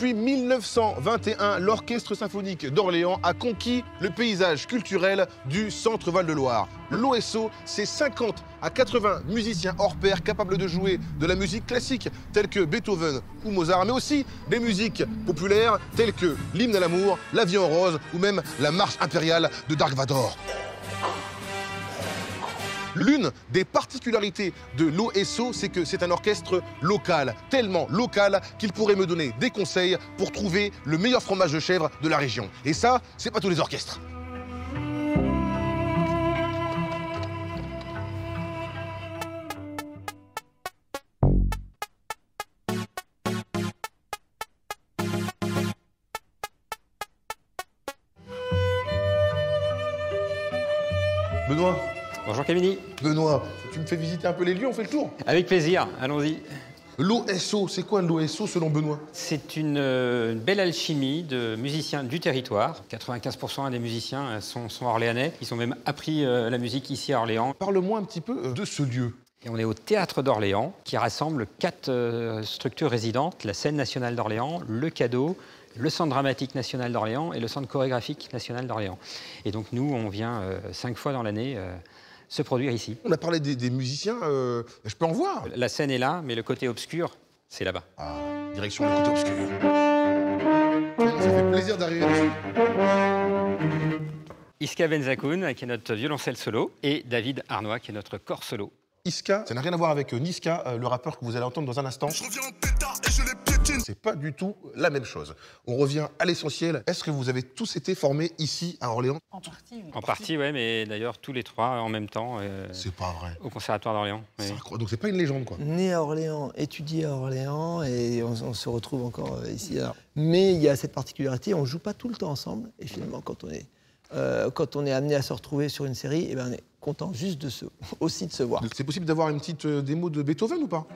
Depuis 1921, l'Orchestre symphonique d'Orléans a conquis le paysage culturel du Centre Val-de-Loire. L'OSO, c'est 50 à 80 musiciens hors pair capables de jouer de la musique classique telle que Beethoven ou Mozart, mais aussi des musiques populaires telles que l'hymne à l'amour, la vie en rose ou même la marche impériale de Dark Vador. L'une des particularités de l'OSO, c'est que c'est un orchestre local, tellement local qu'il pourrait me donner des conseils pour trouver le meilleur fromage de chèvre de la région. Et ça, c'est pas tous les orchestres. Benoît. Bonjour Camille. Benoît, tu me fais visiter un peu les lieux, on fait le tour? Avec plaisir, allons-y. L'OSO, c'est quoi l'OSO selon Benoît? C'est une belle alchimie de musiciens du territoire. 95% des musiciens sont orléanais. Ils ont même appris la musique ici à Orléans. Parle-moi un petit peu de ce lieu. Et on est au Théâtre d'Orléans, qui rassemble 4 structures résidentes, la Scène nationale d'Orléans, le Cadeau, le Centre dramatique national d'Orléans et le Centre chorégraphique national d'Orléans. Et donc nous, on vient 5 fois dans l'année se produire ici. On a parlé des musiciens, je peux en voir? La scène est là, mais le côté obscur, c'est là-bas. Ah, direction le côté obscur. Ça fait plaisir d'arriver dessus. Iska Benzakoun, qui est notre violoncelle solo, et David Arnois, qui est notre corps solo. Iska, ça n'a rien à voir avec Niska, le rappeur que vous allez entendre dans un instant. Je reviens en pétard et je les piétine. C'est pas du tout la même chose. On revient à l'essentiel. Est-ce que vous avez tous été formés ici à Orléans? En partie, oui, mais d'ailleurs tous les 3 en même temps C'est pas vrai. au Conservatoire d'Orléans. Oui. C'est incroyable. Donc c'est pas une légende, quoi. Né à Orléans, étudié à Orléans, et on se retrouve encore ici. Alors. Mais il y a cette particularité, on ne joue pas tout le temps ensemble. Et finalement, quand on est amené à se retrouver sur une série, eh ben, on est content juste aussi de se voir. C'est possible d'avoir une petite démo de Beethoven ou pas?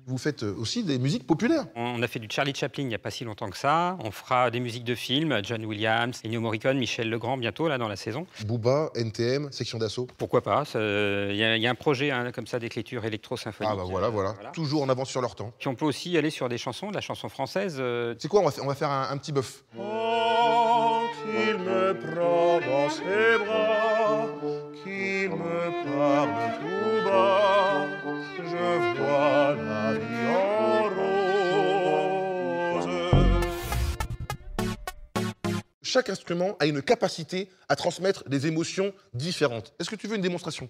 Vous faites aussi des musiques populaires. On a fait du Charlie Chaplin il n'y a pas si longtemps que ça. On fera des musiques de films, John Williams, Ennio Morricone, Michel Legrand bientôt là dans la saison. Booba, NTM, Section d'Assaut. Pourquoi pas? Il y a un projet comme ça d'écriture électro-symphonique. Ah bah voilà. Toujours en avance sur leur temps. Puis on peut aussi aller sur des chansons, de la chanson française. C'est quoi, on va faire un petit bœuf. Quand il me prend dans ses bras, qu'il me parle tout bas, je vois la vie en rose. Chaque instrument a une capacité à transmettre des émotions différentes. Est-ce que tu veux une démonstration?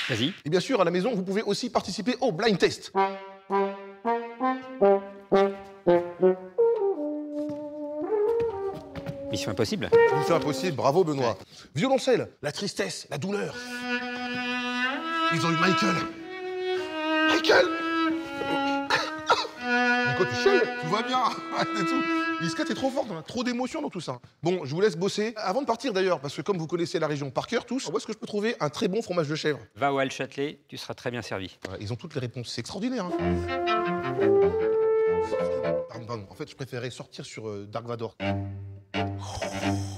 Vas-y. Et bien sûr, à la maison, vous pouvez aussi participer au blind test. Mission impossible. C'est impossible, bravo Benoît. Ouais. Violoncelle, la tristesse, la douleur. Ils ont eu Michael. Michael. Nico, tu chiales, tu vois bien. C'est tout. Iska, t'es trop forte, on a trop d'émotions dans tout ça. Bon, je vous laisse bosser. Avant de partir d'ailleurs, parce que comme vous connaissez la région par cœur tous, où est-ce que je peux trouver un très bon fromage de chèvre? Va au Hall-Châtelet, tu seras très bien servi. Ouais, ils ont toutes les réponses, c'est extraordinaire. Hein. Pardon. En fait, je préférais sortir sur Dark Vador. Oh.